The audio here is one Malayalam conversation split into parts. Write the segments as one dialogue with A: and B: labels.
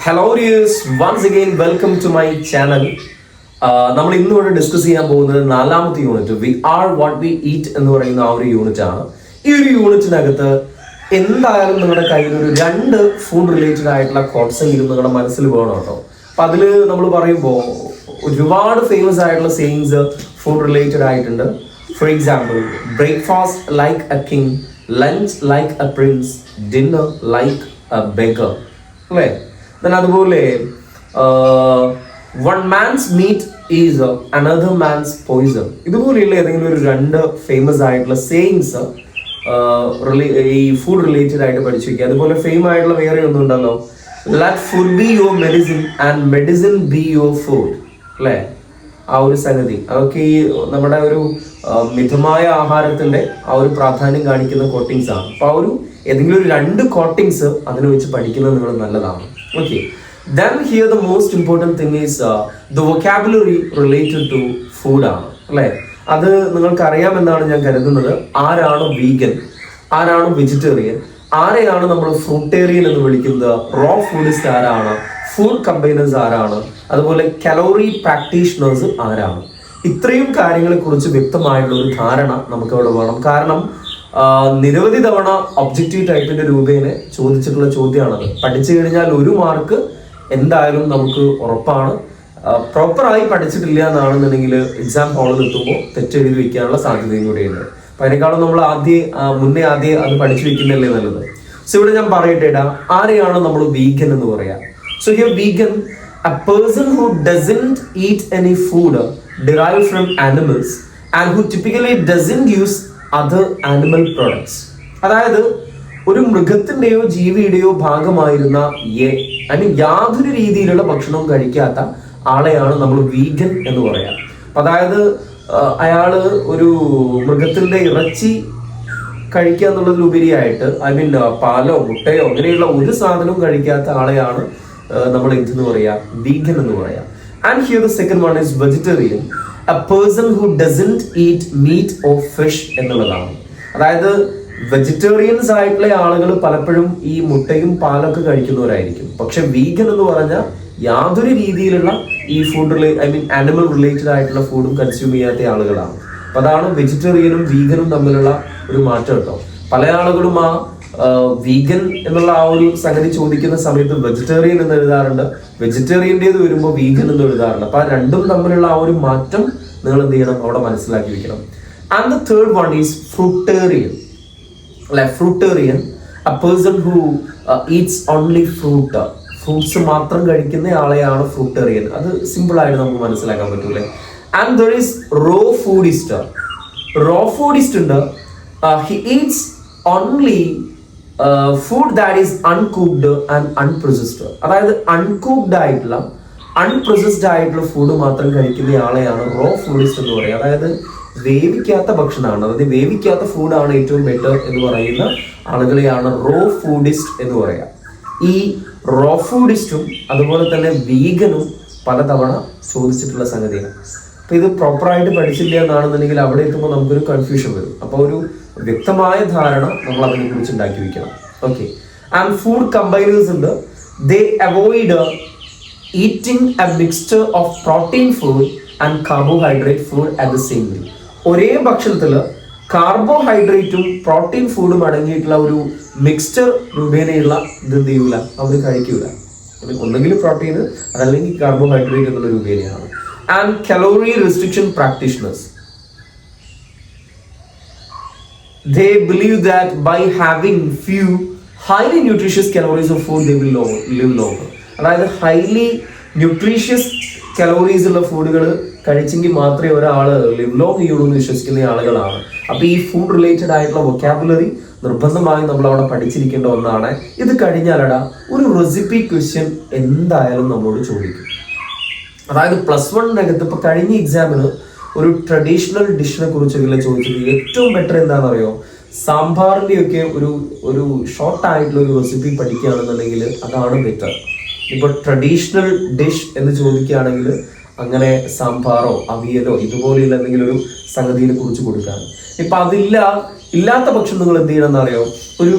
A: Hello dears, once again welcome to my channel. നമ്മൾ ഇന്നിവിടെ ഡിസ്കസ് ചെയ്യാൻ പോകുന്നത് 4ാമത്തെ unit we are what we eat എന്ന് പറയുന്ന ആ ഒരു യൂണിറ്റ് ആണ്. ഈ ഒരു യൂണിറ്റിനകത്ത് എന്തായാലും നിങ്ങളുടെ കയ്യിൽ ഒരു 2 ഫുഡ് റിലേറ്റഡ് ആയിട്ടുള്ള കോട്ട്സ് എങ്കിലും നിങ്ങളുടെ മനസ്സിൽ വേണം കേട്ടോ. അപ്പൊ അതിൽ നമ്മൾ പറയുമ്പോൾ ഒരുപാട് ഫേമസ് ആയിട്ടുള്ള സെയിങ്സ് ഫുഡ് റിലേറ്റഡ് ആയിട്ടുണ്ട്. For example, breakfast like a king, lunch like a prince, dinner like a beggar, അല്ലേ? അതുപോലെ one man's meat is another man's poison. ഇതുപോലെയുള്ള ഏതെങ്കിലും ഒരു 2 ഫേമസ് ആയിട്ടുള്ള സെയിങ്സ് ഈ ഫുഡ് റിലേറ്റഡ് ആയിട്ട് പഠിച്ചു വയ്ക്കുക. അതുപോലെ ഫേമസ് ആയിട്ടുള്ള വേറെ ഒന്നും ഉണ്ടല്ലോ, let food be your medicine and medicine be your food, അല്ലേ? ആ ഒരു സംഗതി അതൊക്കെ ഈ നമ്മുടെ ഒരു മിതമായ ആഹാരത്തിന്റെ ആ ഒരു പ്രാധാന്യം കാണിക്കുന്ന കോട്ടിങ്സ് ആണ്. അപ്പൊ ആ ഒരു ഏതെങ്കിലും ഒരു 2 കോട്ടിങ്സ് അതിനെ വെച്ച് പഠിക്കുന്നത് നിങ്ങൾ നല്ലതാണ്. Okay, then here the most important thing is the vocabulary related to food ആണ്, അല്ലേ? അത് നിങ്ങൾക്ക് അറിയാമെന്നാണ് ഞാൻ കരുതുന്നത്. ആരാണ് വീഗൻ, ആരാണ് വെജിറ്റേറിയൻ, ആരെയാണ് നമ്മൾ ഫ്രൂട്ടേറിയൻ എന്ന് വിളിക്കുന്നത്, റോ ഫുഡിസ്റ്റ് ആരാണ്, ഫുഡ് കമ്പൈനേഴ്സ് ആരാണ്, അതുപോലെ കലോറി പ്രാക്ടീഷണേഴ്സ് ആരാണ്. ഇത്രയും കാര്യങ്ങളെ കുറിച്ച് വ്യക്തമായിട്ടുള്ള ഒരു ധാരണ നമുക്ക് അവിടെ വേണം. കാരണം നിരവധി തവണ ഒബ്ജക്റ്റീവ് ടൈപ്പിന്റെ രൂപേണ ചോദിച്ചിട്ടുള്ള ചോദ്യമാണത്. പഠിച്ചു കഴിഞ്ഞാൽ 1 മാർക്ക് എന്തായാലും നമുക്ക് ഉറപ്പാണ്. പ്രോപ്പറായി പഠിച്ചിട്ടില്ല എന്നാണെന്നുണ്ടെങ്കിൽ എക്സാം ഹാളിൽ എത്തുമ്പോൾ തെറ്റെഴുതി വെക്കാനുള്ള സാധ്യതയും കൂടിയുണ്ട്. അപ്പൊ അതിനേക്കാളും നമ്മൾ മുന്നേ ആദ്യം അത് പഠിച്ചു വെക്കുന്നതല്ലേ നല്ലത്. സോ ഇവിടെ ഞാൻ പറയട്ടേടാ, ആരെയാണ് നമ്മൾ വീഗൻ എന്ന് പറയാ? So here vegan, a person who doesn't eat any food derived from animals and who typically doesn't use other animal products. അതായത് ഒരു മൃഗത്തിന്റെയോ ജീവിയുടെയോ ഭാഗമായിരുന്ന യാതൊരു രീതിയിലുള്ള ഭക്ഷണവും കഴിക്കാത്ത ആളെയാണ് നമ്മൾ വീഗൻ എന്ന് പറയാം. അതായത് അയാള് ഒരു മൃഗത്തിന്റെ ഇറച്ചി കഴിക്കുക എന്നുള്ളതിലുപരിയായിട്ട് പാലോ മുട്ടയോ അങ്ങനെയുള്ള ഒരു സാധനവും കഴിക്കാത്ത ആളെയാണ് നമ്മൾ എന്തെന്ന് പറയാ, വീഗൻ എന്ന് പറയാം. And here the second one is vegetarian, a person who doesn't eat meat or fish എന്നുള്ളതാണ്. അതായത് വെജിറ്റേറിയൻസ് ആയിട്ടുള്ള ആളുകൾ പലപ്പോഴും ഈ മുട്ടയും പാലൊക്കെ കഴിക്കുന്നവരായിരിക്കും. പക്ഷെ വീഗൻ എന്ന് പറഞ്ഞാൽ യാതൊരു രീതിയിലുള്ള ഈ ഫുഡ് ആനിമൽ റിലേറ്റഡ് ആയിട്ടുള്ള ഫുഡും കൺസ്യൂം ചെയ്യാത്ത ആളുകളാണ്. അപ്പൊ അതാണ് വെജിറ്റേറിയനും വീഗനും തമ്മിലുള്ള ഒരു മാറ്റം കേട്ടോ. പല ആളുകളും ആ വീഗൻ എന്നുള്ള ആ ഒരു സംഗതി ചോദിക്കുന്ന സമയത്ത് വെജിറ്റേറിയൻ എന്ന് എഴുതാറുണ്ട്, വെജിറ്റേറിയൻ്റെത് വരുമ്പോൾ വീഗൻ എന്ന് എഴുതാറുണ്ട്. അപ്പൊ ആ രണ്ടും തമ്മിലുള്ള ആ ഒരു മാറ്റം നിങ്ങൾ എന്ത് ചെയ്യണം, അവിടെ മനസ്സിലാക്കി വെക്കണം. And the third one is fruitarian, അല്ലെ? Fruitarian, a person who eats only fruit, fruits മാത്രം കഴിക്കുന്ന ആളെയാണ് ഫ്രൂട്ടേറിയൻ. അത് സിമ്പിൾ ആയിട്ട് നമുക്ക് മനസ്സിലാക്കാൻ പറ്റൂലേ. And there is raw foodist. Raw foodist ഉണ്ട്, he eats only food that is uncooked and unprocessed. അതായത് അൺകുക്ക്ഡ് ആയിട്ടുള്ള അൺപ്രൊസസ്ഡ് ആയിട്ടുള്ള ഫുഡ് മാത്രം കഴിക്കുന്ന ആളെയാണ് റോ ഫുഡിസ്റ്റ് എന്ന് പറയുക. അതായത് വേവിക്കാത്ത ഭക്ഷണമാണ്, അതായത് വേവിക്കാത്ത ഫുഡാണ് ഏറ്റവും ബെറ്റർ എന്ന് പറയുന്ന ആളുകളെയാണ് റോ ഫുഡിസ്റ്റ് എന്ന് പറയുക. ഈ റോ ഫുഡിസ്റ്റും അതുപോലെ തന്നെ വീഗനും പലതവണ ചോദിച്ചിട്ടുള്ള സംഗതിയാണ്. അപ്പൊ ഇത് പ്രോപ്പറായിട്ട് പഠിച്ചില്ല എന്നാണെന്നുണ്ടെങ്കിൽ അവിടെ എത്തുമ്പോൾ നമുക്കൊരു കൺഫ്യൂഷൻ വരും. അപ്പൊ ഒരു വ്യക്തമായ ധാരണ നമ്മൾ അതിനെ കുറിച്ച് ഉണ്ടാക്കി വെക്കണം. ഓക്കെ, ആൻഡ് ഫുഡ് കമ്പൈനേഴ്സ് ഉണ്ട്. They avoid eating a mixture of protein food and carbohydrate food at the same meal. ഒരേ ഭക്ഷണത്തിൽ കാർബോഹൈഡ്രേറ്റും പ്രോട്ടീൻ ഫുഡും അടങ്ങിയിട്ടുള്ള ഒരു മിക്സ്ചർ രൂപേണയുള്ള ഇത് എന്ത് ചെയ്യൂല, അവർ കഴിക്കൂല. ഒന്നെങ്കിൽ പ്രോട്ടീൻ അതല്ലെങ്കിൽ കാർബോഹൈഡ്രേറ്റ് എന്നുള്ള രൂപേണയാണ്. And calorie restriction practitioners, they believe that by having few highly nutritious calories of food they will live longer. അതായത് ഹൈലി ന്യൂട്രീഷ്യസ് കലോറീസ് ഉള്ള ഫുഡുകൾ കഴിച്ചെങ്കിൽ മാത്രമേ ഒരാള് ലിവ് ലോങ് ചെയ്യുള്ളൂ എന്ന് വിശ്വസിക്കുന്ന ആളുകളാണ്. അപ്പൊ ഈ ഫുഡ് റിലേറ്റഡ് ആയിട്ടുള്ള വൊക്കാബുലറി നിർബന്ധമായും നമ്മൾ അവിടെ പഠിച്ചിരിക്കേണ്ട ഒന്നാണ്. ഇത് കഴിഞ്ഞാലടാ ഒരു റെസിപ്പി ക്വസ്റ്റ്യൻ എന്തായാലും നമ്മളോട് ചോദിക്കും. അതായത് +1 ഇപ്പൊ കഴിഞ്ഞ എക്സാമിന് ഒരു ട്രഡീഷണൽ ഡിഷിനെ കുറിച്ചൊക്കെ ചോദിച്ചത് ഏറ്റവും ബെറ്റർ എന്താണെന്ന് അറിയോ, സാമ്പാറിന്റെ ഒക്കെ ഒരു ഷോർട്ട് ആയിട്ടുള്ള ഒരു റെസിപ്പി പഠിക്കുകയാണെന്നുണ്ടെങ്കിൽ അതാണ് ബെറ്റർ. ഇപ്പൊ ട്രഡീഷണൽ ഡിഷ് എന്ന് ചോദിക്കുകയാണെങ്കിൽ അങ്ങനെ സാമ്പാറോ അവിയലോ ഇതുപോലെയുള്ള എന്തെങ്കിലും ഒരു സംഗതിയെ കുറിച്ച് കൊടുക്കാണ്. ഇപ്പൊ ഇല്ലാത്ത പക്ഷം നിങ്ങൾ എന്ത് ചെയ്യണം എന്നറിയോ, ഒരു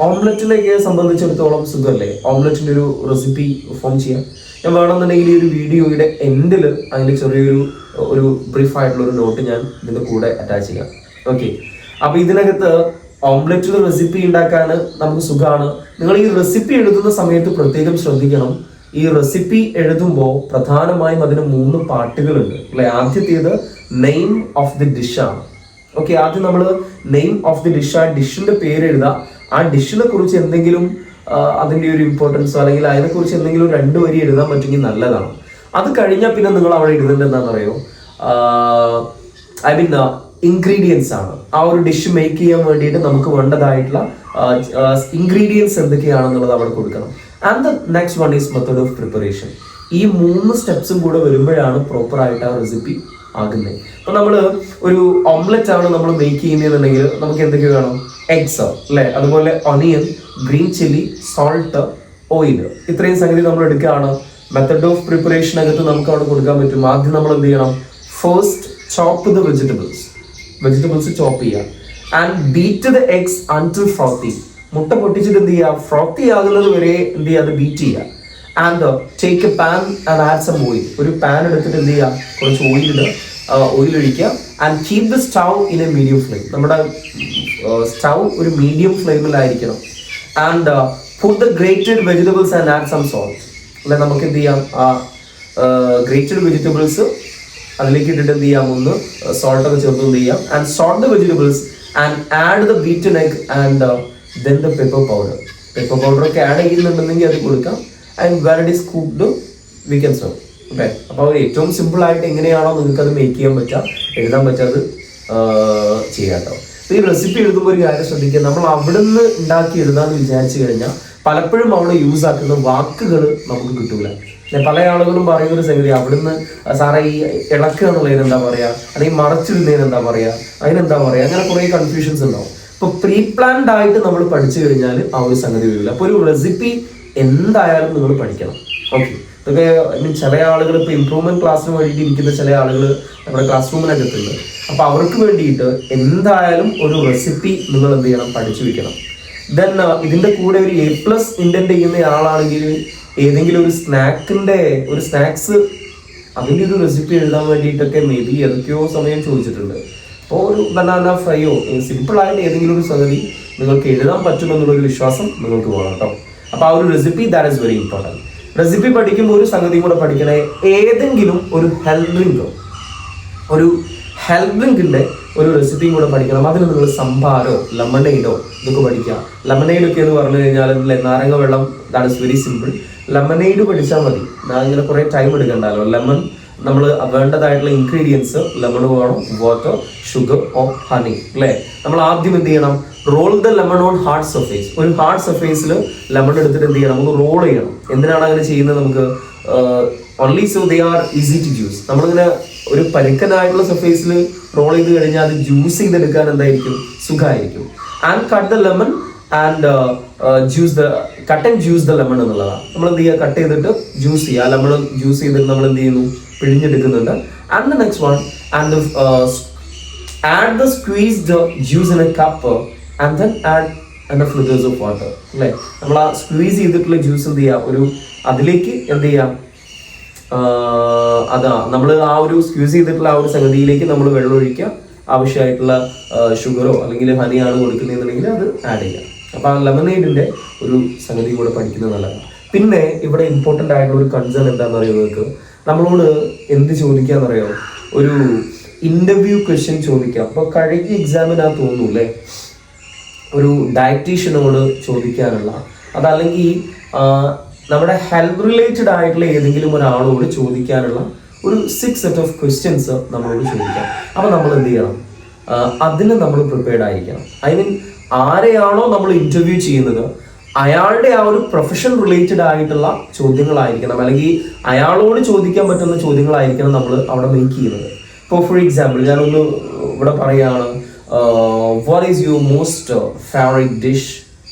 A: ഓംലെറ്റിലേക്ക് സംബന്ധിച്ചിടത്തോളം സുഖമല്ലേ ഓംലെറ്റിന്റെ ഒരു റെസിപ്പി ഫോം ചെയ്യാം. ഞാൻ വേണമെന്നുണ്ടെങ്കിൽ ഈ ഒരു വീഡിയോയുടെ എൻഡിൽ അതിന്റെ ചെറിയൊരു ബ്രീഫ് ആയിട്ടുള്ള ഒരു നോട്ട് ഞാൻ ഇതിന്റെ കൂടെ അറ്റാച്ച് ചെയ്യാം. ഓക്കെ, അപ്പൊ ഇതിനകത്ത് ഓംലെറ്റിന്റെ റെസിപ്പി ഉണ്ടാക്കാൻ നമുക്ക് സുഖമാണ്. നിങ്ങൾ ഈ റെസിപ്പി എഴുതുന്ന സമയത്ത് പ്രത്യേകം ശ്രദ്ധിക്കണം. ഈ റെസിപ്പി എഴുതുമ്പോൾ പ്രധാനമായും അതിന് 3 പാർട്ടുകളുണ്ട് അല്ലെ. ആദ്യത്തേത് നെയിം ഓഫ് ദി ഡിഷാണ്. ഓക്കെ, ആദ്യം നമ്മൾ നെയിം ഓഫ് ദി ഡിഷ്, ആ ഡിഷിന്റെ പേര് എഴുതുക. ആ ഡിഷിനെ കുറിച്ച് എന്തെങ്കിലും അതിന്റെ ഒരു ഇമ്പോർട്ടൻസോ അല്ലെങ്കിൽ അതിനെക്കുറിച്ച് എന്തെങ്കിലും 2 വരി എഴുതാൻ പറ്റുമെങ്കിൽ നല്ലതാണ്. അത് കഴിഞ്ഞാൽ പിന്നെ നിങ്ങൾ അവിടെ എഴുതേണ്ടത് എന്താണെന്നറിയോ, ഇൻഗ്രീഡിയൻസ് ആണ്. ആ ഒരു ഡിഷ് മേക്ക് ചെയ്യാൻ വേണ്ടിയിട്ട് നമുക്ക് വേണ്ടതായിട്ടുള്ള ഇൻഗ്രീഡിയൻസ് എന്തൊക്കെയാണെന്നുള്ളത് അവിടെ കൊടുക്കണം. And the next one is method of preparation. ഈ 3 സ്റ്റെപ്സും കൂടെ വരുമ്പോഴാണ് പ്രോപ്പർ ആയിട്ട് ആ റെസിപ്പി ആകുന്നത്. അപ്പൊ നമ്മള് ഒരു ഓംലെറ്റ് ആണ് നമ്മൾ മേക്ക് ചെയ്യുന്നതെന്നുണ്ടെങ്കിൽ നമുക്ക് എന്തൊക്കെ വേണം, എഗ്സ് അല്ലെ, അതുപോലെ onion, green chilli, salt, oil, ഇത്രയും സംഗതി നമ്മൾ എടുക്കുകയാണ്. മെത്തഡ് ഓഫ് പ്രിപ്പറേഷൻ അകത്ത് നമുക്ക് അവിടെ കൊടുക്കാൻ പറ്റും. ആദ്യം നമ്മൾ എന്ത് ചെയ്യണം, first chop the vegetables chop ചെയ്യുക. And beat the eggs until frothy. മുട്ട പൊട്ടിച്ചിട്ട് എന്ത് ചെയ്യുക, ഫ്രോത്തി ആകുന്നത് വരെ എന്ത് ചെയ്യുക, അത് ബീറ്റ് ചെയ്യുക. And take a pan and add some oil. ഒരു പാൻ എടുത്തിട്ട് എന്ത് ചെയ്യുക, കുറച്ച് ഓയിൽ ഒഴിക്കുക. And keep the stove in a medium flame. നമ്മുടെ സ്റ്റൗ ഒരു മീഡിയം ഫ്ലെയിമിലായിരിക്കണം. And put the grated vegetables and add some salt. അല്ലെ, നമുക്ക് എന്ത് ചെയ്യാം, ഗ്രേറ്റഡ് വെജിറ്റബിൾസ് അതിലേക്ക് ഇട്ടിട്ട് എന്ത് ചെയ്യാം, ഒന്ന് സോൾട്ട് ഒക്കെ ചേർത്ത് എന്ത് ചെയ്യാം. And salt the vegetables and add the beaten egg and then the pepper powder ഒക്കെ ആഡ് ചെയ്യുന്നുണ്ടെങ്കിൽ അത് കൊടുക്കാം. And when it is cooked we can serve. Okay, അപ്പോൾ ഏറ്റവും സിമ്പിൾ ആയിട്ട് എങ്ങനെയാണോ നിങ്ങൾക്ക് അത് മേക്ക് ചെയ്യാൻ പറ്റുക, എഴുതാൻ പറ്റാത് ചെയ്യാം കേട്ടോ. ഈ റെസിപ്പി എഴുതുമ്പോൾ ഒരു കാര്യം ശ്രദ്ധിക്കുക, നമ്മൾ അവിടുന്ന് ഉണ്ടാക്കി എഴുതാന്ന് വിചാരിച്ചു കഴിഞ്ഞാൽ പലപ്പോഴും അവിടെ യൂസ് ആക്കുന്ന വാക്കുകൾ നമുക്ക് കിട്ടൂല. പല ആളുകളും പറയുന്ന ഒരു സംഗതി, അവിടുന്ന് സാറേ ഈ ഇളക്കുക എന്നുള്ളതിന് എന്താ പറയാ, അല്ലെങ്കിൽ മറച്ചിടുന്നതിന് എന്താ പറയാ, അതിനെന്താ പറയാ, അങ്ങനെ കുറെ കൺഫ്യൂഷൻസ് ഉണ്ടാവും. ഇപ്പൊ പ്രീ പ്ലാൻഡ് ആയിട്ട് നമ്മൾ പഠിച്ചു കഴിഞ്ഞാൽ ആ ഒരു സംഗതി വരില്ല. അപ്പൊ ഒരു റെസിപ്പി എന്തായാലും നിങ്ങൾ പഠിക്കണം. ഓക്കെ, ഇതൊക്കെ ചില ആളുകൾ ഇപ്പൊ ഇംപ്രൂവ്മെന്റ് ക്ലാസ്സിന് വേണ്ടിയിട്ട് ഇരിക്കുന്ന ചില ആളുകൾ നമ്മുടെ ക്ലാസ് റൂമിനകത്തുണ്ട്. അപ്പൊ അവർക്ക് വേണ്ടിയിട്ട് എന്തായാലും ഒരു റെസിപ്പി നിങ്ങൾ എന്ത് ചെയ്യണം, പഠിച്ചു വെക്കണം. ദെൻ ഇതിന്റെ കൂടെ ഒരു A+ ഇന്റന്റ് ചെയ്യുന്ന ആളാണെങ്കിൽ ഏതെങ്കിലും ഒരു സ്നാക്സ് അതിൻ്റെ ഒരു റെസിപ്പി എഴുതാൻ വേണ്ടിയിട്ടൊക്കെ മേ ബി ഏതൊക്കെയോ സമയം ചോദിച്ചിട്ടുണ്ട്. അപ്പോൾ ഒരു ബനാന ഫ്രൈയോ സിമ്പിൾ ആയിട്ട് ഏതെങ്കിലും ഒരു സംഗതി നിങ്ങൾക്ക് എഴുതാൻ പറ്റുമെന്നുള്ളൊരു വിശ്വാസം നിങ്ങൾക്ക് വേണം കേട്ടോ. അപ്പോൾ ആ ഒരു recipe that is very important. Recipe പഠിക്കുമ്പോൾ ഒരു സംഗതി കൂടെ പഠിക്കണേ, ഏതെങ്കിലും ഒരു ഹെൽത്ത് ഡ്രിങ്കിന്റെ ഒരു റെസിപ്പിയും കൂടെ പഠിക്കണം. അതിന് നിങ്ങൾ സംഭാരോ ലെമണേഡോ ഇതൊക്കെ പഠിക്കുക. ലെമണേഡൊക്കെ എന്ന് പറഞ്ഞു കഴിഞ്ഞാൽ നാരങ്ങ വെള്ളം, that is very simple. Lemonade പഠിച്ചാൽ മതി, ഇങ്ങനെ കുറേ ടൈം എടുക്കണ്ടല്ലോ. ലെമൺ നമ്മൾ വേണ്ടതായിട്ടുള്ള ഇൻഗ്രീഡിയൻസ്, ലെമൺ വേണം, വാട്ടർ, ഷുഗർ ഓർ ഹണി അല്ലേ. നമ്മൾ ആദ്യം എന്ത് ചെയ്യണം, roll the lemon on hard surface. ഒരു ഹാർഡ് സർഫേസിൽ ലെമൺ എടുത്തിട്ട് എന്ത് ചെയ്യണം, നമുക്ക് റോൾ ചെയ്യണം. എന്തിനാണ് അങ്ങനെ ചെയ്യുന്നത്, നമുക്ക് only so they are easy to juice. നമ്മളിങ്ങനെ ഒരു പരുക്കനായിട്ടുള്ള സർഫേസിൽ റോൾ ചെയ്ത് കഴിഞ്ഞാൽ അത് ജ്യൂസ് ചെയ്തെടുക്കാൻ എന്തായിരിക്കും, സുഖമായിരിക്കും. And cut the lemon and cut and juice the lemon എന്നുള്ളതാണ്. നമ്മൾ എന്ത് ചെയ്യുക, കട്ട് ചെയ്തിട്ട് ജ്യൂസ് ചെയ്യുക. ലെമൺ ജ്യൂസ് ചെയ്തിട്ട് നമ്മൾ എന്ത് ചെയ്യുന്നു, പിഴിഞ്ഞെടുക്കുന്നുണ്ട്. And the next one, and add the squeezed juice in a cup and then add enough liters of water അല്ലേ. നമ്മൾ ആ സ്ക്വീസ് ചെയ്തിട്ടുള്ള ജ്യൂസ് എന്ത് ചെയ്യുക, ഒരു അതിലേക്ക് എന്ത് ചെയ്യാം, നമ്മൾ ആ ഒരു സ്ക്വീസ് ചെയ്തിട്ടുള്ള ആ ഒരു സംഗതിയിലേക്ക് നമ്മൾ വെള്ളം ഒഴിക്കുക. ആവശ്യമായിട്ടുള്ള ഷുഗറോ അല്ലെങ്കിൽ ഹണിയാണ് കൊടുക്കുന്നതെന്നുണ്ടെങ്കിൽ അത് ആഡ് ചെയ്യാം. അപ്പോൾ ആ ലെമണേഡിന്റെ ഒരു സംഗതി കൂടെ പഠിക്കുന്നത് നല്ലതാണ്. പിന്നെ ഇവിടെ ഇമ്പോർട്ടൻ്റ് ആയിട്ടുള്ള ഒരു കൺസേൺ എന്താണെന്ന് അറിയാം, നിങ്ങൾക്ക് നമ്മളോട് എന്ത് ചോദിക്കാന്നറിയോ, ഒരു ഇന്റർവ്യൂ ക്വസ്റ്റ്യൻ ചോദിക്കാം. അപ്പോൾ കഴിഞ്ഞ എക്സാമിനാ തോന്നുന്നു അല്ലേ, ഒരു ഡയറ്റീഷ്യനോട് ചോദിക്കാനുള്ള, അതല്ലെങ്കിൽ നമ്മുടെ ഹെൽത്ത് റിലേറ്റഡ് ആയിട്ടുള്ള ഏതെങ്കിലും ഒരാളോട് ചോദിക്കാനുള്ള ഒരു 6 സെറ്റ് ഓഫ് ക്വസ്റ്റ്യൻസ് നമ്മളോട് ചോദിക്കാം. അപ്പോൾ നമ്മൾ എന്ത് ചെയ്യണം, അതിന് നമ്മൾ പ്രിപ്പയർഡ് ആയിരിക്കണം. ഐ മീൻ ആരെയാണോ നമ്മൾ ഇന്റർവ്യൂ ചെയ്യുന്നത് അയാളുടെ ആ ഒരു പ്രൊഫഷൻ റിലേറ്റഡ് ആയിട്ടുള്ള ചോദ്യങ്ങളായിരിക്കണം, അല്ലെങ്കിൽ അയാളോട് ചോദിക്കാൻ പറ്റുന്ന ചോദ്യങ്ങളായിരിക്കണം നമ്മൾ അവിടെ മേക്ക് ചെയ്യുന്നത്. ഇപ്പോൾ ഫോർ എക്സാമ്പിൾ ഞാനൊന്ന് ഇവിടെ പറയുകയാണ്, what is your most favourite dish,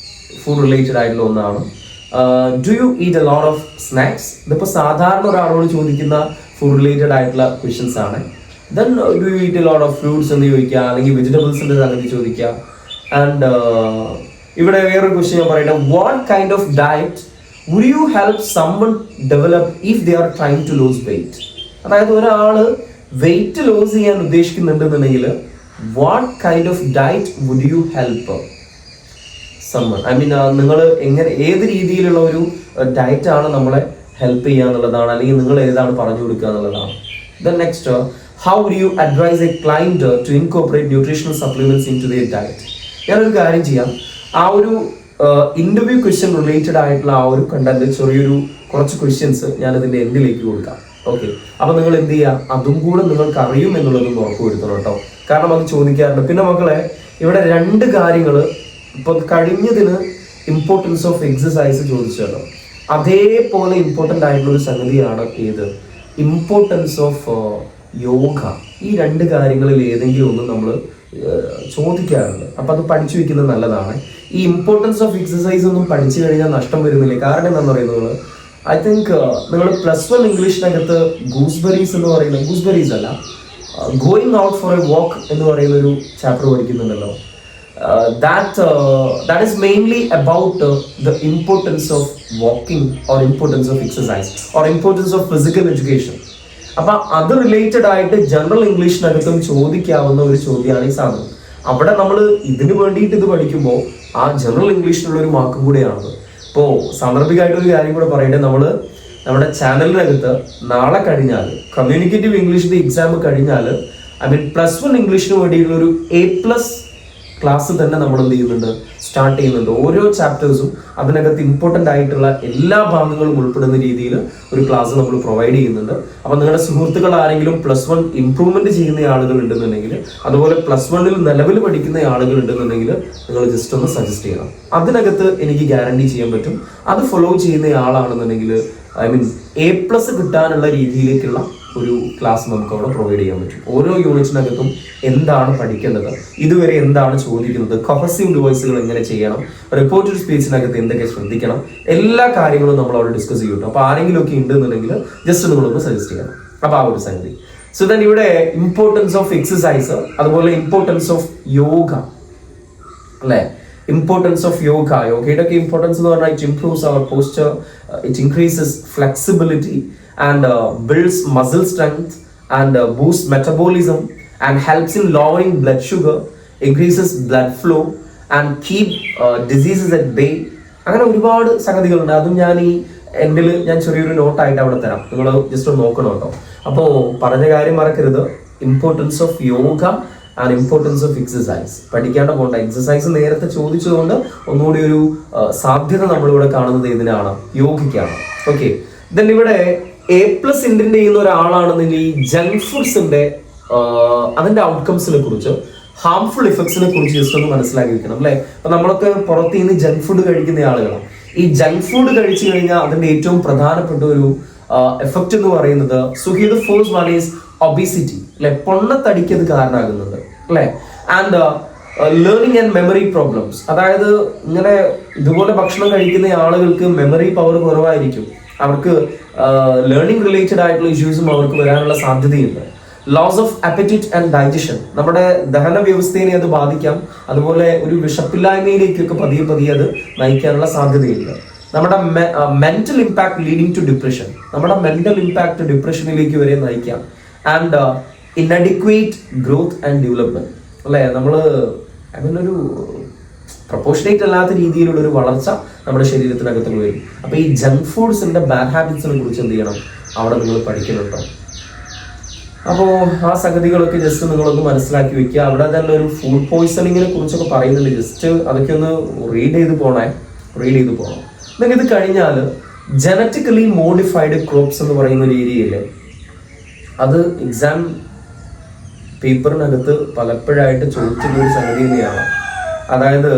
A: food related ആയിട്ടുള്ള ഒന്നാണ്. Do you eat a lot of snacks. ഇതിപ്പോൾ സാധാരണ ഒരാളോട് ചോദിക്കുന്ന ഫുഡ് റിലേറ്റഡ് ആയിട്ടുള്ള ക്വസ്റ്റ്യൻസ് ആണ്. Then do you eat a lot of fruits എന്ന് ചോദിക്കുക, അല്ലെങ്കിൽ വെജിറ്റബിൾസിന്റെ സംഗതി ചോദിക്കുക. ആൻഡ് ഇവിടെ വേറൊരു ക്വസ്റ്റ്യൻ ഞാൻ പറയട്ടെ, what kind of diet would you help someone develop if they are trying to lose weight? അതായത് ഒരാള് വെയിറ്റ് ലോസ് ചെയ്യാൻ ഉദ്ദേശിക്കുന്നുണ്ടെന്നുണ്ടെങ്കിൽ what kind of diet would you help someone? I mean നിങ്ങൾ എങ്ങനെ, ഏത് രീതിയിലുള്ള ഒരു ഡയറ്റ് ആണ് നമ്മളെ ഹെൽപ്പ് ചെയ്യുക എന്നുള്ളതാണ്, അല്ലെങ്കിൽ നിങ്ങൾ ഏതാണ് പറഞ്ഞു കൊടുക്കുക എന്നുള്ളതാണ്. Then next, how would you advise a client to incorporate nutritional supplements into their diet? ഞാനൊരു കാര്യം ചെയ്യാം, ആ ഒരു ഇന്റർവ്യൂ ക്വസ്റ്റ്യൻ റിലേറ്റഡ് ആയിട്ടുള്ള ആ ഒരു കണ്ടന്റ് ചെറിയൊരു കുറച്ച് ക്വസ്റ്റ്യൻസ് ഞാൻ ഇതിന്റെ എൻഡിലേക്ക് കൊടുക്കാം. ഓക്കെ, അപ്പൊ നിങ്ങൾ എന്ത് ചെയ്യുക, അതും കൂടെ നിങ്ങൾക്ക് അറിയും എന്നുള്ളതും ഉറപ്പുവരുത്തണം കേട്ടോ, കാരണം അത് ചോദിക്കാറുണ്ട്. പിന്നെ മക്കളെ, ഇവിടെ 2 കാര്യങ്ങൾ, ഇപ്പൊ കഴിഞ്ഞതിന് ഇമ്പോർട്ടൻസ് ഓഫ് എക്സസൈസ് ചോദിച്ചല്ലോ, അതേപോലെ ഇമ്പോർട്ടൻ്റ് ആയിട്ടുള്ള ഒരു സംഗതിയാണ് ഏത്, ഇമ്പോർട്ടൻസ് ഓഫ് യോഗ. ഈ 2 കാര്യങ്ങളിൽ ഏതെങ്കിലും ഒന്ന് നമ്മൾ ചോദിക്കാറുണ്ട്. അപ്പൊ അത് പഠിച്ചു വെക്കുന്നത് നല്ലതാണ്. ഈ ഇമ്പോർട്ടൻസ് ഓഫ് എക്സസൈസ് ഒന്നും പഠിച്ചു കഴിഞ്ഞാൽ നഷ്ടം വരുന്നില്ല. കാരണം എന്താണെന്ന് പറയുന്നത്, ഐ തിങ്ക് നിങ്ങൾ +1 ഇംഗ്ലീഷിനകത്ത് ഗൂസ്ബെറീസ് എന്ന് പറയുന്ന, ഗൂസ്ബെറീസ് അല്ല, going out for a walk എന്ന് പറയുന്ന ഒരു chapter പഠിക്കുന്നുണ്ടല്ലോ. That is mainly about the importance of walking or importance of exercise or importance of physical education. അപ്പൊ അത് റിലേറ്റഡ് ആയിട്ട് ജനറൽ ഇംഗ്ലീഷിനകത്തും ചോദിക്കാവുന്ന ഒരു ചോദ്യമാണ് ഈ സാധനം. അവിടെ നമ്മൾ ഇതിന് വേണ്ടിയിട്ട് ഇത് പഠിക്കുമ്പോൾ ആ ജനറൽ ഇംഗ്ലീഷിനുള്ള ഒരു മാർക്കും കൂടെയാണത്. ഇപ്പോൾ സാന്ദർഭികമായിട്ടൊരു കാര്യം കൂടെ പറയട്ടെ, നമ്മുടെ ചാനലിനകത്ത് നാളെ കഴിഞ്ഞാൽ കമ്മ്യൂണിക്കേറ്റീവ് ഇംഗ്ലീഷിന്റെ എക്സാം കഴിഞ്ഞാൽ, ഐ മീൻ +1 ഇംഗ്ലീഷിന് വേണ്ടിയിട്ടുള്ള ഒരു A+ ക്ലാസ് തന്നെ നമ്മൾ എന്ത് ചെയ്യുന്നുണ്ട്, സ്റ്റാർട്ട് ചെയ്യുന്നുണ്ട്. ഓരോ ചാപ്റ്റേഴ്സും അതിനകത്ത് ഇമ്പോർട്ടൻ്റ് ആയിട്ടുള്ള എല്ലാ ഭാഗങ്ങളും ഉൾപ്പെടുന്ന രീതിയിൽ ഒരു ക്ലാസ് നമ്മൾ പ്രൊവൈഡ് ചെയ്യുന്നുണ്ട്. അപ്പം നിങ്ങളുടെ സുഹൃത്തുക്കൾ ആരെങ്കിലും +1 ഇംപ്രൂവ്മെന്റ് ചെയ്യുന്ന ആളുകൾ ഉണ്ടെന്നുണ്ടെങ്കിൽ, അതുപോലെ +1 നിലവിൽ പഠിക്കുന്ന ആളുകൾ ഉണ്ടെന്നുണ്ടെങ്കിൽ നിങ്ങൾ ജസ്റ്റ് ഒന്ന് സജസ്റ്റ് ചെയ്യണം. അതിനകത്ത് എനിക്ക് ഗ്യാരണ്ടി ചെയ്യാൻ പറ്റും, അത് ഫോളോ ചെയ്യുന്ന ആളാണെന്നുണ്ടെങ്കിൽ, ഐ മീൻ A+ കിട്ടാനുള്ള രീതിയിലേക്കുള്ള ഒരു ക്ലാസ് നമുക്ക് അവിടെ പ്രൊവൈഡ് ചെയ്യാൻ പറ്റും. ഓരോ യൂണിറ്റിനകത്തും എന്താണ് പഠിക്കേണ്ടത്, ഇതുവരെ എന്താണ് ചോദിക്കുന്നത്, കഹസീവ് ഡിവൈസുകൾ എങ്ങനെ ചെയ്യണം, റിപ്പോർട്ടഡ് സ്പീച്ചിനകത്ത് എന്തൊക്കെ ശ്രദ്ധിക്കണം, എല്ലാ കാര്യങ്ങളും നമ്മൾ അവിടെ ഡിസ്കസ് ചെയ്യും. അപ്പൊ ആരെങ്കിലും ഒക്കെ ഉണ്ടെന്നുണ്ടെങ്കിൽ ജസ്റ്റ് നിങ്ങളൊന്ന് സജസ്റ്റ് ചെയ്യണം. അപ്പൊ ആ ഒരു സംഗതി. സോ ദെൻ ഇവിടെ ഇമ്പോർട്ടൻസ് ഓഫ് എക്സസൈസ്, അതുപോലെ ഇമ്പോർട്ടൻസ് ഓഫ് യോഗ അല്ലെ, ഇമ്പോർട്ടൻസ് ഓഫ് യോഗ. യോഗയുടെ ഒക്കെ ഇമ്പോർട്ടൻസ് എന്ന് പറഞ്ഞാൽ it improves our posture, it increases flexibility and builds muscle strength and boosts metabolism and helps in lowering blood sugar, increases blood flow and keep diseases at bay. അങ്ങനെ ഒരുപാട് സംഗതികളുണ്ട്. അതും ഞാൻ ഈ എൻഡിൽ ഞാൻ ചെറിയൊരു നോട്ടായിട്ട് അവിടെ തരാം, നിങ്ങൾ ജസ്റ്റ് ഒന്ന് നോക്കണം കേട്ടോ. അപ്പോൾ പറഞ്ഞ കാര്യം മറക്കരുത്, importance of yoga and importance of exercise പഠിക്കാണ്ട് പോകണ്ട. എക്സസൈസ് നേരത്തെ ചോദിച്ചതുകൊണ്ട് ഒന്നുകൂടി ഒരു സാധ്യത നമ്മളിവിടെ കാണുന്നത് ഇതിനാണ്, യോഗയ്ക്കാണ്. ഓക്കെ, ദെൻ ഇവിടെ A+ ഇന്റന്റ് ചെയ്യുന്ന ഒരാളാണെന്നെങ്കിൽ ഈ ജങ്ക് ഫുഡ്സിന്റെ അതിന്റെ ഔട്ട്കംസിനെ കുറിച്ച്, ഹാംഫുൾ ഇഫക്ട്സിനെ കുറിച്ച് ജസ്റ്റ് ഒന്ന് മനസ്സിലാക്കി വെക്കണം അല്ലെ. അപ്പൊ നമ്മളൊക്കെ പുറത്ത് നിന്ന് ജങ്ക് ഫുഡ് കഴിക്കുന്ന ആളുകളാണ്. ഈ ജങ്ക് ഫുഡ് കഴിച്ചു കഴിഞ്ഞാൽ അതിന്റെ ഏറ്റവും പ്രധാനപ്പെട്ട ഒരു എഫക്റ്റ് എന്ന് പറയുന്നത്, Suheed force one is obesity അല്ലെ, പൊണ്ണത്തടിക്ക് അത് കാരണമാകുന്നുണ്ട് അല്ലെ. And learning and memory problems, അതായത് ഇങ്ങനെ ഇതുപോലെ ഭക്ഷണം കഴിക്കുന്ന ആളുകൾക്ക് മെമ്മറി പവർ കുറവായിരിക്കും, അവർക്ക് ലേണിംഗ് റിലേറ്റഡ് ആയിട്ടുള്ള ഇഷ്യൂസും അവർക്ക് വരാനുള്ള സാധ്യതയുണ്ട്. ലോസ് ഓഫ് അപ്പറ്റിറ്റ് ആൻഡ് ഡൈജഷൻ, നമ്മുടെ ദഹന വ്യവസ്ഥയെ അത് ബാധിക്കാം. അതുപോലെ ഒരു വിശപ്പില്ലായ്മയിലേക്കൊക്കെ പതിയെ അത് നയിക്കാനുള്ള സാധ്യതയുണ്ട്. നമ്മുടെ mental impact leading to depression, നമ്മുടെ മെന്റൽ ഇമ്പാക്ട് ഡിപ്രഷനിലേക്ക് വരെ നയിക്കാം. And inadequate growth and development അല്ലെ, നമ്മൾ അങ്ങനൊരു പ്രൊപ്പോർഷനേറ്റ് അല്ലാത്ത രീതിയിലുള്ള ഒരു വളർച്ച നമ്മുടെ ശരീരത്തിനകത്ത് വരും. അപ്പൊ ഈ ജങ്ക് ഫുഡ്സിന്റെ ബാഡ് ഹാബിറ്റ്സിനെ കുറിച്ച് എന്ത് ചെയ്യണം, അവിടെ നിങ്ങൾ പഠിക്കുന്നുണ്ടോ. അപ്പോൾ ആ സംഗതികളൊക്കെ ജസ്റ്റ് നിങ്ങളൊന്ന് മനസ്സിലാക്കി വെക്കുക. അവിടെ തന്നെ ഒരു ഫുഡ് പോയ്സണിങ്ങിനെ കുറിച്ചൊക്കെ പറയുന്നുണ്ട്, ജസ്റ്റ് അതൊക്കെ ഒന്ന് റീഡ് ചെയ്ത് പോകണം. നിങ്ങൾക്ക് ഇത് കഴിഞ്ഞാൽ ജനറ്റിക്കലി മോഡിഫൈഡ് ക്രോപ്സ് എന്ന് പറയുന്ന ഒരു ഏരിയയില്, അത് എക്സാം പേപ്പറിനകത്ത് പലപ്പോഴായിട്ട് ചോദിച്ചിട്ടുള്ള ഒരു സംഗതി തന്നെയാണ്. അതായത്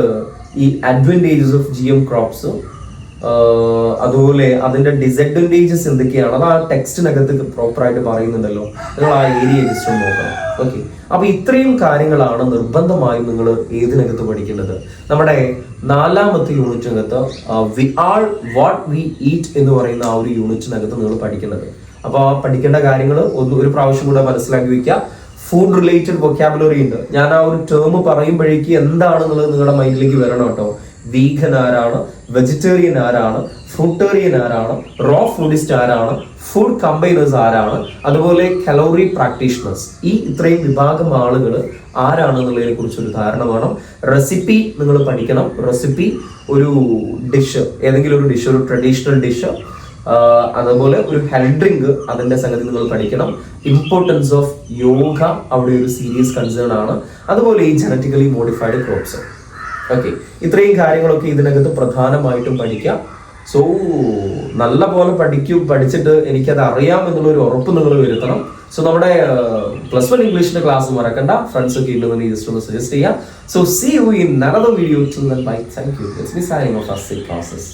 A: ഈ അഡ്വാൻറ്റേജസ് ഓഫ് GM ക്രോപ്സ്, അതുപോലെ അതിന്റെ ഡിസഡ്വാൻറ്റേജസ് എന്തൊക്കെയാണ്, അത് ആ ടെക്സ്റ്റിനകത്ത് പ്രോപ്പറായിട്ട് പറയുന്നുണ്ടല്ലോ. നിങ്ങൾ ആ ഏരിയ ജസ്റ്റ് ഒന്ന് നോക്കണം. ഓക്കെ, അപ്പൊ ഇത്രയും കാര്യങ്ങളാണ് നിർബന്ധമായും നിങ്ങൾ ഏതിനകത്ത് പഠിക്കേണ്ടത്. നമ്മുടെ 4ാമത്തെ യൂണിറ്റിനകത്ത് we are what we eat എന്ന് പറയുന്ന ആ ഒരു യൂണിറ്റിനകത്ത് നിങ്ങൾ പഠിക്കേണ്ടത്. അപ്പൊ ആ പഠിക്കേണ്ട കാര്യങ്ങൾ ഒരു പ്രാവശ്യം കൂടെ മനസ്സിലാക്കി വെക്കുക. ഫുഡ് റിലേറ്റഡ് വൊക്കാബുലറി ഉണ്ട്. ഞാൻ ആ ഒരു ടേം പറയുമ്പോഴേക്ക് എന്താണെന്നുള്ളത് നിങ്ങളുടെ മൈൻഡിലേക്ക് വരണം കേട്ടോ. വീഗൻ ആരാണ്, വെജിറ്റേറിയൻ ആരാണ്, ഫ്രൂട്ടേറിയൻ ആരാണ്, റോ ഫുഡിസ്റ്റ് ആരാണ്, ഫുഡ് കമ്പൈനേഴ്സ് ആരാണ്, അതുപോലെ കലോറി പ്രാക്ടീഷണേഴ്സ്, ഈ ഇത്രയും വിഭാഗം ആളുകൾ ആരാണെന്നുള്ളതിനെ കുറിച്ചൊരു ധാരണ വേണം. റെസിപ്പി നിങ്ങൾ പഠിക്കണം. റെസിപ്പി, ഒരു ഡിഷ്, ഏതെങ്കിലും ഒരു ഡിഷ്, ഒരു ട്രഡീഷണൽ ഡിഷ്, അതുപോലെ ഒരു ഹെൽത്ത് ഡ്രിങ്ക്, അതിന്റെ സംഗതി നിങ്ങൾ പഠിക്കണം. ഇമ്പോർട്ടൻസ് ഓഫ് യോഗ അവിടെ ഒരു സീരിയസ് കൺസേൺ ആണ്. അതുപോലെ ഈ ജനറ്റിക്കലി മോഡിഫൈഡ് ക്രോപ്സ്. ഓക്കെ, ഇത്രയും കാര്യങ്ങളൊക്കെ ഇതിനകത്ത് പ്രധാനമായിട്ടും പഠിക്കാം. സോ നല്ല പോലെ പഠിച്ചിട്ട് എനിക്കത് അറിയാം എന്നുള്ളൊരു ഉറപ്പ് നിങ്ങൾ വരുത്തണം. സോ നമ്മുടെ +1 ഇംഗ്ലീഷിന്റെ ക്ലാസ് മറക്കണ്ട. ഫ്രണ്ട്സ് ഒക്കെ ഉണ്ടെന്ന് ജസ്റ്റ് ഒന്ന് സജസ്റ്റ് ചെയ്യാം. So see you in another video. Till then, bye. Thank you. It's me signing off as Sid Process.